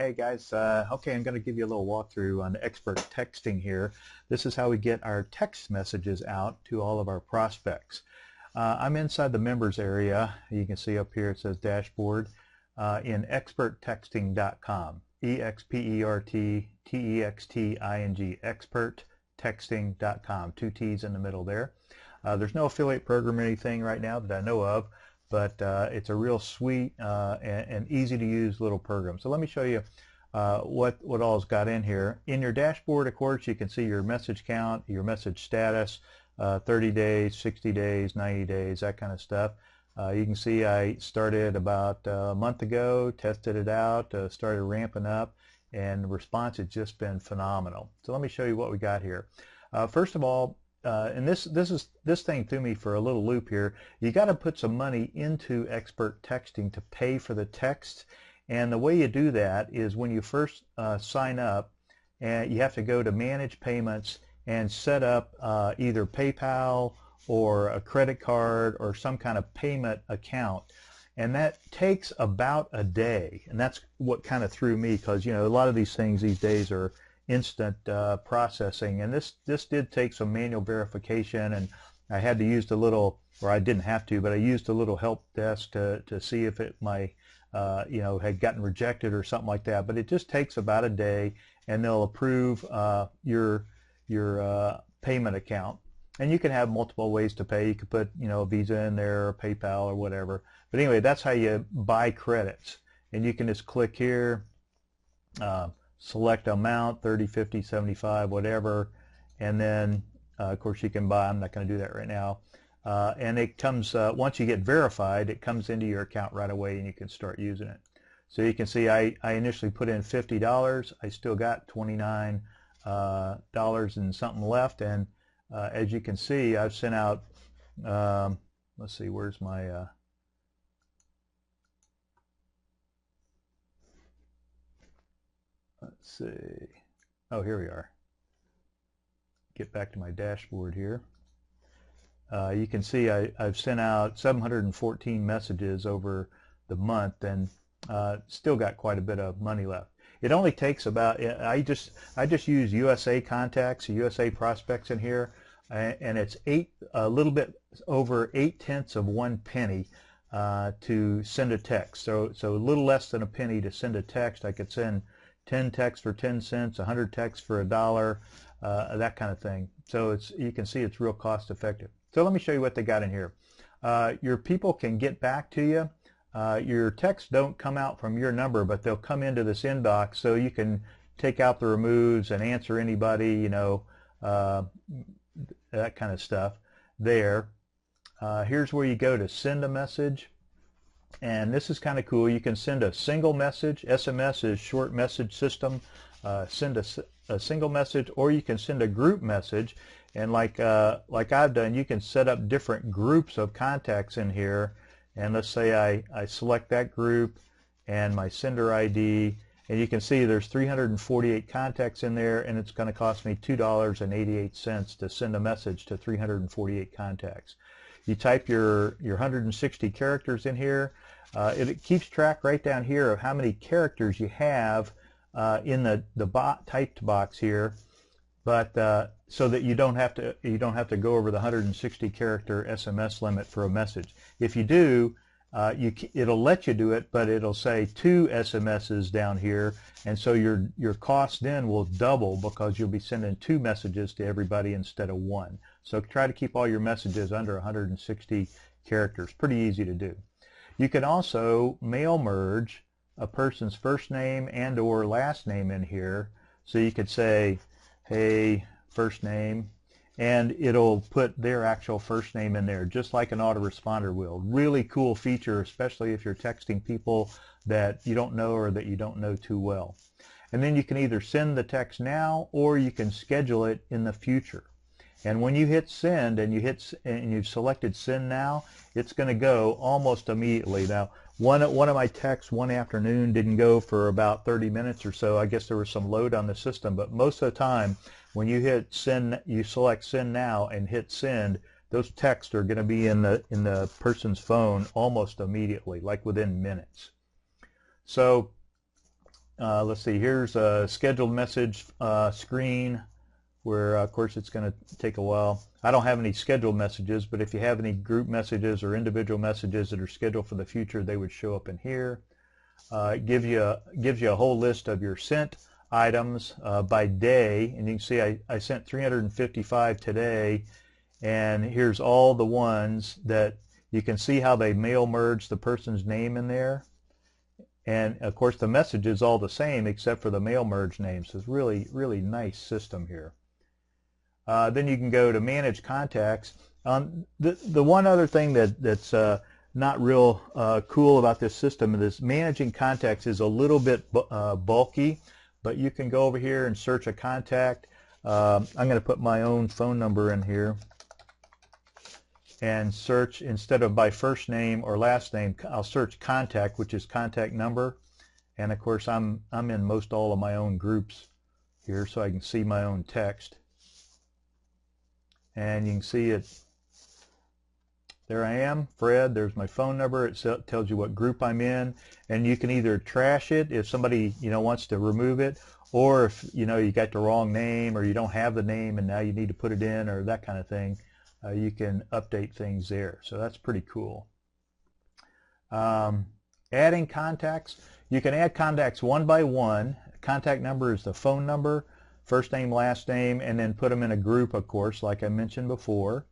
Hey guys, okay, I'm going to give you a little walkthrough on expert texting here. This is how we get our text messages out to all of our prospects. I'm inside the members area. You can see up here it says dashboard in experttexting.com. EXPERTTEXTING, experttexting.com. Two T's in the middle there. There's no affiliate program or anything right now that I know of, but it's a real sweet and easy to use little program. So let me show you what all's got in here. In your dashboard, of course, you can see your message count, your message status, 30 days, 60 days, 90 days, that kind of stuff. You can see I started about a month ago, tested it out, started ramping up, and the response has just been phenomenal. So let me show you what we got here. First of all, and this thing threw me for a little loop here. You got to put some money into expert texting to pay for the text, and the way you do that is when you first sign up, and you have to go to manage payments and set up either PayPal or a credit card or some kind of payment account, and that takes about a day. And that's what kind of threw me, because a lot of these things these days are instant processing, and this did take some manual verification, and I had to use the little, or I didn't have to, but I used a little help desk to see if it had gotten rejected or something like that. But it just takes about a day, and they'll approve your payment account. And you can have multiple ways to pay. You could put Visa in there or PayPal or whatever. But anyway, that's how you buy credits, and you can just click here. Select amount, 30, 50, 75, whatever, and then of course you can buy. I'm not going to do that right now. And it comes, once you get verified, it comes into your account right away, and you can start using it. So you can see I initially put in $50. I still got $29 and something left, and as you can see, I've sent out, let's see, where's my let's see. Oh, here we are. Get back to my dashboard here. You can see I've sent out 714 messages over the month, and still got quite a bit of money left. It only takes about, I just use USA contacts, USA prospects in here, and it's a little bit over 0.8 of 1 penny to send a text. So a little less than a penny to send a text. I could send 10 texts for 10 cents, 100 texts for $1, that kind of thing. So you can see it's real cost effective. So let me show you what they got in here. Your people can get back to you. Your texts don't come out from your number, but they'll come into this inbox, so you can take out the removes and answer anybody, that kind of stuff there. Here's where you go to send a message. And this is kind of cool. You can send a single message. SMS is short message system. Send a single message, or you can send a group message. And like I've done, you can set up different groups of contacts in here. And let's say I select that group and my sender ID, and you can see there's 348 contacts in there, and it's going to cost me $2.88 to send a message to 348 contacts. You type your 160 characters in here. It keeps track right down here of how many characters you have in the typed box here, but so that you don't have to go over the 160 character SMS limit for a message. If you do, it'll let you do it, but it'll say 2 SMSs down here, and so your cost then will double, because you'll be sending 2 messages to everybody instead of 1. So try to keep all your messages under 160 characters. Pretty easy to do. You can also mail merge a person's first name and or last name in here. So you could say, hey, first name, and it'll put their actual first name in there, just like an autoresponder will. Really cool feature, especially if you're texting people that you don't know or that you don't know too well. And then you can either send the text now, or you can schedule it in the future. And when you hit send and you've selected send now, it's going to go almost immediately. Now, one of my texts one afternoon didn't go for about 30 minutes or so. I guess there was some load on the system, but most of the time when you hit send, you select send now and hit send, those texts are going to be in the person's phone almost immediately, like within minutes. So let's see, here's a scheduled message screen where, of course, it's going to take a while. I don't have any scheduled messages, but if you have any group messages or individual messages that are scheduled for the future, they would show up in here. It gives you a whole list of your sent items by day, and you can see I sent 355 today, and here's all the ones that you can see how they mail merge the person's name in there. And of course the message is all the same except for the mail merge name, so it's really nice system here. Then you can go to manage contacts. The one other thing that's not real cool about this system is managing contacts is a little bit bulky, but you can go over here and search a contact. I'm going to put my own phone number in here and search, instead of by first name or last name, I'll search contact, which is contact number. And of course I'm in most all of my own groups here, so I can see my own text. And you can see it. There I am, Fred. There's my phone number. It tells you what group I'm in, and you can either trash it if somebody wants to remove it, or if you got the wrong name or you don't have the name and now you need to put it in or that kind of thing. You can update things there, so that's pretty cool. Adding contacts. You can add contacts one by one. Contact number is the phone number, first name, last name, and then put them in a group, of course, like I mentioned before.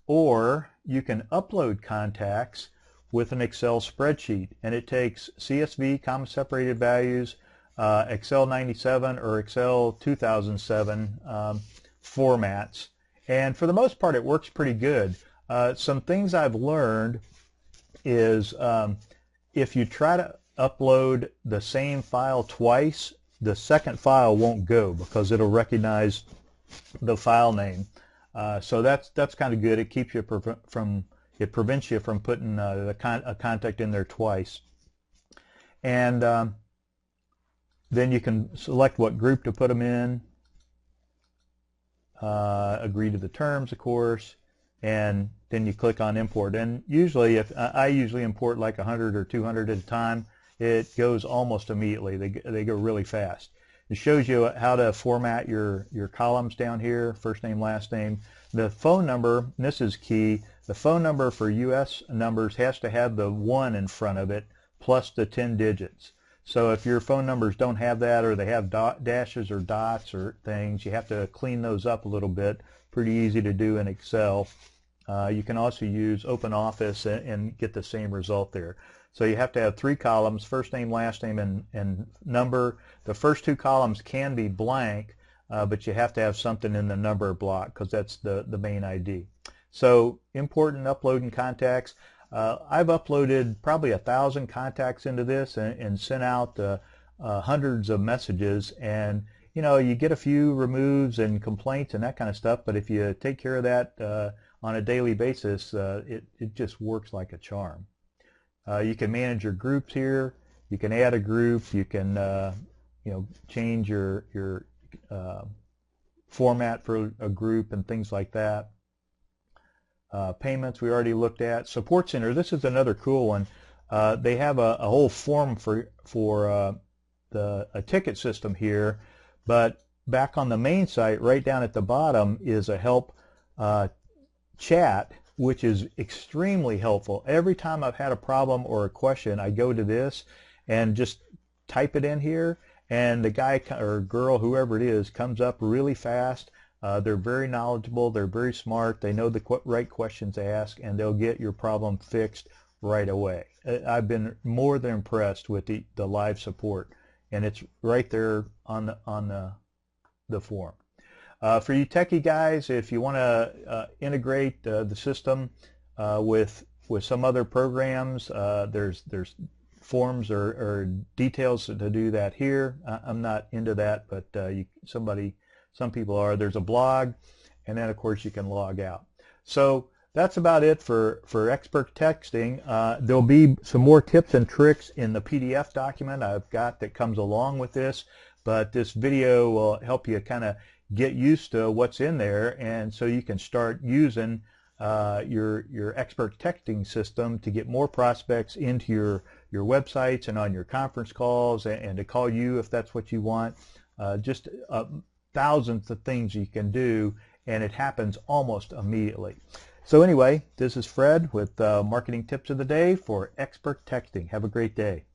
Or you can upload contacts with an Excel spreadsheet, and it takes CSV, comma separated values, Excel 97 or Excel 2007 formats. And for the most part, it works pretty good. Some things I've learned is if you try to upload the same file twice, the second file won't go because it'll recognize the file name. So that's kind of good. It keeps you it prevents you from putting a contact in there twice. And then you can select what group to put them in. Agree to the terms, of course, and then you click on import. And usually, I usually import like 100 or 200 at a time, it goes almost immediately. They go really fast. It shows you how to format your columns down here, first name, last name. The phone number, and this is key, the phone number for US numbers has to have the 1 in front of it plus the 10 digits. So if your phone numbers don't have that, or they have dashes or dots or things, you have to clean those up a little bit. Pretty easy to do in Excel. You can also use OpenOffice and get the same result there. So you have to have 3 columns, first name, last name, and number. The first 2 columns can be blank, but you have to have something in the number block because that's the main ID. So import and uploading contacts. I've uploaded probably 1,000 contacts into this and sent out hundreds of messages, and you get a few removes and complaints and that kind of stuff, but if you take care of that on a daily basis, it just works like a charm. You can manage your groups here. You can add a group. You can change your format for a group and things like that. Payments we already looked at. Support Center, this is another cool one. They have a whole form for a ticket system here, but back on the main site, right down at the bottom, is a help chat, which is extremely helpful. Every time I've had a problem or a question, I go to this and just type it in here, and the guy or girl, whoever it is, comes up really fast. They're very knowledgeable, they're very smart, they know the right questions to ask, and they'll get your problem fixed right away. I've been more than impressed with the live support, and it's right there on the forum. For you techie guys, if you want to integrate the system with some other programs, there's forms or details to do that here. I'm not into that, but some people are. There's a blog, and then of course you can log out. So that's about it for expert texting. There'll be some more tips and tricks in the PDF document I've got that comes along with this, but this video will help you kind of get used to what's in there, and so you can start using your expert texting system to get more prospects into your your websites and on your conference calls, and to call you if that's what you want. Just thousands of things you can do, and it happens almost immediately. So anyway, this is Fred with Marketing Tips of the Day for Expert Texting. Have a great day.